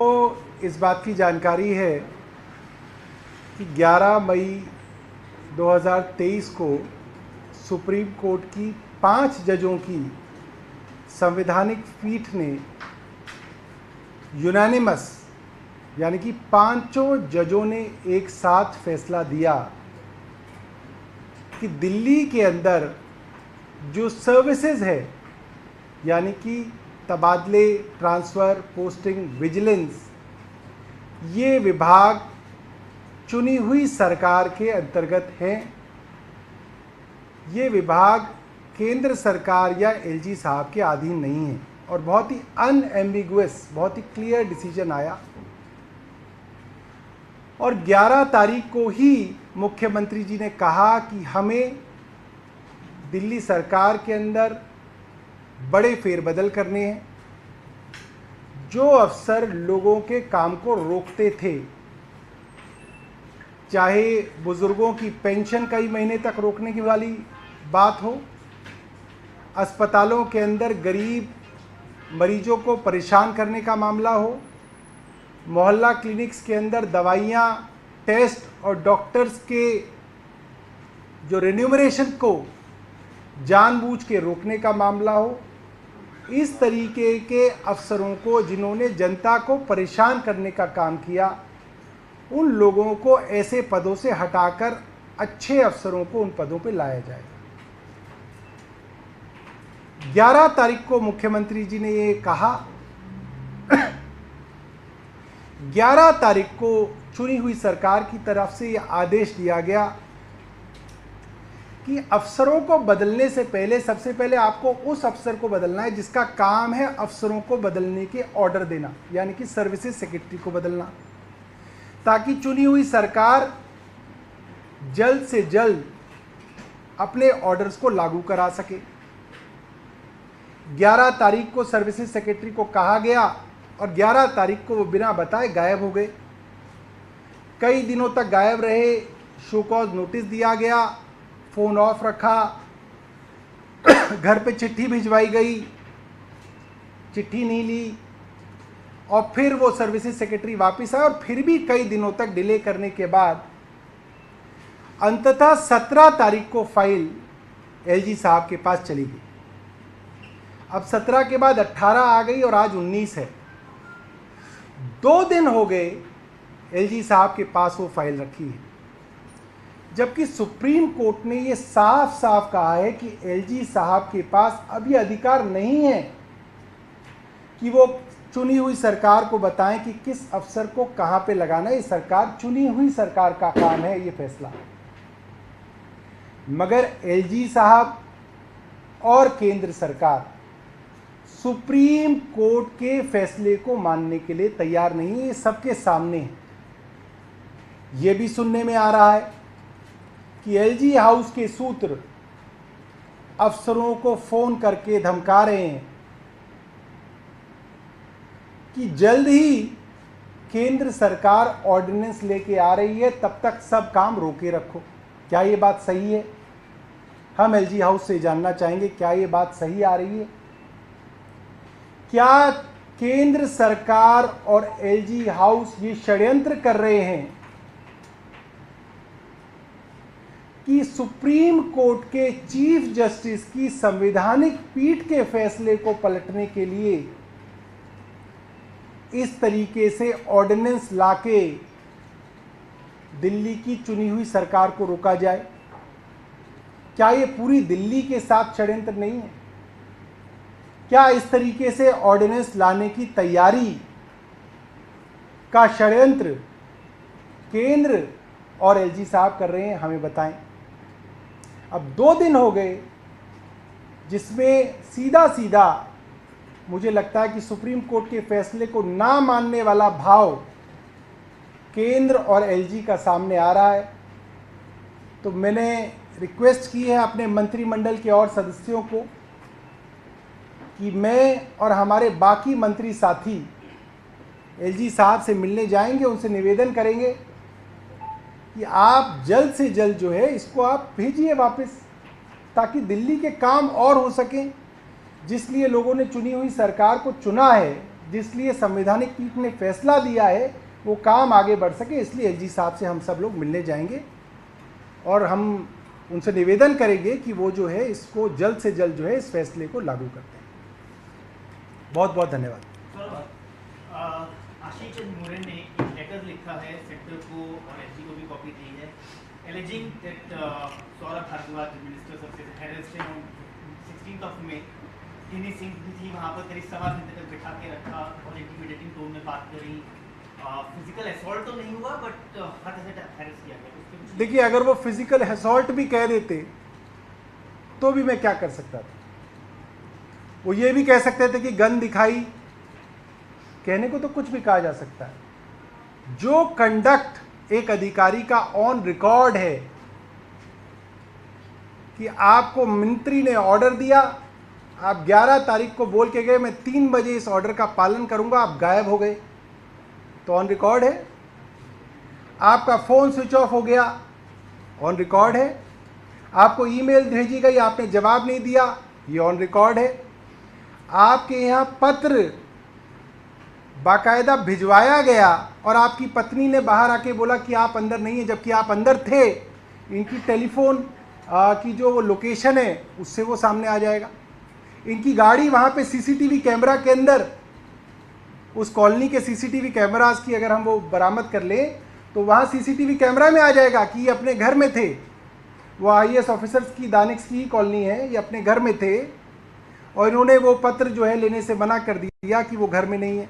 तो इस बात की जानकारी है कि 11 मई 2023 को सुप्रीम कोर्ट की 5 जजों की संवैधानिक पीठ ने यूनानिमस यानी कि 5 जजों ने एक साथ फैसला दिया कि दिल्ली के अंदर जो सर्विसेज है यानी कि तबादले, ट्रांसफ़र, पोस्टिंग, विजिलेंस, ये विभाग चुनी हुई सरकार के अंतर्गत हैं। ये विभाग केंद्र सरकार या एलजी साहब के अधीन नहीं है और बहुत ही अनएम्बिगुअस, बहुत ही क्लियर डिसीजन आया। और 11 तारीख को ही मुख्यमंत्री जी ने कहा कि हमें दिल्ली सरकार के अंदर बड़े फेरबदल करने हैं। जो अफसर लोगों के काम को रोकते थे, चाहे बुजुर्गों की पेंशन कई महीने तक रोकने की वाली बात हो, अस्पतालों के अंदर गरीब मरीजों को परेशान करने का मामला हो, मोहल्ला क्लिनिक्स के अंदर दवाइयाँ, टेस्ट और डॉक्टर्स के जो रेन्यूमरेशन को जानबूझ के रोकने का मामला हो, इस तरीके के अफसरों को जिन्होंने जनता को परेशान करने का काम किया, उन लोगों को ऐसे पदों से हटाकर अच्छे अफसरों को उन पदों पर लाया जाएगा। 11 तारीख को मुख्यमंत्री जी ने ये कहा। 11 तारीख को चुनी हुई सरकार की तरफ से ये आदेश दिया गया कि अफसरों को बदलने से पहले सबसे पहले आपको उस अफसर को बदलना है जिसका काम है अफसरों को बदलने के ऑर्डर देना, यानी कि सर्विसेज सेक्रेटरी को बदलना, ताकि चुनी हुई सरकार जल्द से जल्द अपने ऑर्डर्स को लागू करा सके। 11 तारीख को सर्विसेज सेक्रेटरी को कहा गया और 11 तारीख को वो बिना बताए गायब हो गए। कई दिनों तक गायब रहे, शो कॉज नोटिस दिया गया, फ़ोन ऑफ रखा, घर पे चिट्ठी भिजवाई गई, चिट्ठी नहीं ली, और फिर वो सर्विसेज सेक्रेटरी वापस आए और फिर भी कई दिनों तक डिले करने के बाद अंततः 17 तारीख को फाइल एलजी साहब के पास चली गई। अब 17 के बाद 18 आ गई और आज 19 है। 2 दिन हो गए एलजी साहब के पास वो फाइल रखी है, जबकि सुप्रीम कोर्ट ने ये साफ साफ कहा है कि एलजी साहब के पास अभी अधिकार नहीं है कि वो चुनी हुई सरकार को बताएं कि किस अफसर को कहां पे लगाना है। ये सरकार, चुनी हुई सरकार का काम है ये फैसला। मगर एलजी साहब और केंद्र सरकार सुप्रीम कोर्ट के फैसले को मानने के लिए तैयार नहीं है। ये सबके सामने है। ये भी सुनने में आ रहा है कि एलजी हाउस के सूत्र अफसरों को फोन करके धमका रहे हैं कि जल्द ही केंद्र सरकार ऑर्डिनेंस लेके आ रही है, तब तक सब काम रोके रखो। क्या ये बात सही है? हम एलजी हाउस से जानना चाहेंगे, क्या ये बात सही आ रही है? क्या केंद्र सरकार और एलजी हाउस ये षड्यंत्र कर रहे हैं कि सुप्रीम कोर्ट के चीफ जस्टिस की संवैधानिक पीठ के फैसले को पलटने के लिए इस तरीके से ऑर्डिनेंस लाके दिल्ली की चुनी हुई सरकार को रोका जाए? क्या ये पूरी दिल्ली के साथ षड्यंत्र नहीं है? क्या इस तरीके से ऑर्डिनेंस लाने की तैयारी का षड्यंत्र केंद्र और एलजी साहब कर रहे हैं? हमें बताएं। अब 2 दिन हो गए जिसमें सीधा सीधा मुझे लगता है कि सुप्रीम कोर्ट के फैसले को ना मानने वाला भाव केंद्र और एलजी का सामने आ रहा है। तो मैंने रिक्वेस्ट की है अपने मंत्रिमंडल के और सदस्यों को कि मैं और हमारे बाकी मंत्री साथी एलजी साहब से मिलने जाएंगे, उनसे निवेदन करेंगे कि आप जल्द से जल्द जो है इसको आप भेजिए वापस, ताकि दिल्ली के काम और हो सकें। जिस लिए लोगों ने चुनी हुई सरकार को चुना है, जिसलिए संवैधानिक पीठ ने फैसला दिया है वो काम आगे बढ़ सके। इसलिए एलजी साहब से हम सब लोग मिलने जाएंगे और हम उनसे निवेदन करेंगे कि वो जो है इसको जल्द से जल्द जो है इस फैसले को लागू करते हैं। बहुत बहुत धन्यवाद। आशीष चंद्र मोरे ने एक लेटर लिखा है सेक्टर को और एसजी को भी कॉपी दी है, alleging that Saurabh Bhardwaj minister of health ने 16th of May इन्हीं सिंह भी थी वहाँ पर करीब 7 घंटे तक बिठा के रखा और इंटिमिडेटिंग टोन में बात करी। फिजिकल असॉल्ट तो नहीं हुआ बट हर तरह से हैरेस किया गया। देखिए, अगर वो फिजिकल असॉल्ट भी कह देते तो भी मैं क्या कर सकता था। वो ये भी कह सकते थे कि गन दिखाई, कहने को तो कुछ भी कहा जा सकता है। जो कंडक्ट एक अधिकारी का ऑन रिकॉर्ड है कि आपको मंत्री ने ऑर्डर दिया, आप 11 तारीख को बोल के गए मैं 3 बजे इस ऑर्डर का पालन करूंगा, आप गायब हो गए, तो ऑन रिकॉर्ड है। आपका फ़ोन स्विच ऑफ हो गया, ऑन रिकॉर्ड है। आपको ईमेल भेजी गई, आपने जवाब नहीं दिया, ये ऑन रिकॉर्ड है। आपके यहाँ पत्र बाकायदा भिजवाया गया और आपकी पत्नी ने बाहर आके बोला कि आप अंदर नहीं है, जबकि आप अंदर थे। इनकी टेलीफोन की जो वो लोकेशन है उससे वो सामने आ जाएगा। इनकी गाड़ी वहाँ पे सीसीटीवी कैमरा के अंदर, उस कॉलोनी के सीसीटीवी कैमरास की अगर हम वो बरामद कर लें तो वहाँ सीसीटीवी कैमरा में आ जाएगा कि ये अपने घर में थे। वो आईएएस ऑफिसर्स की दानिक्स की कॉलोनी है, ये अपने घर में थे और इन्होंने वो पत्र जो है लेने से मना कर दिया कि वो घर में नहीं है।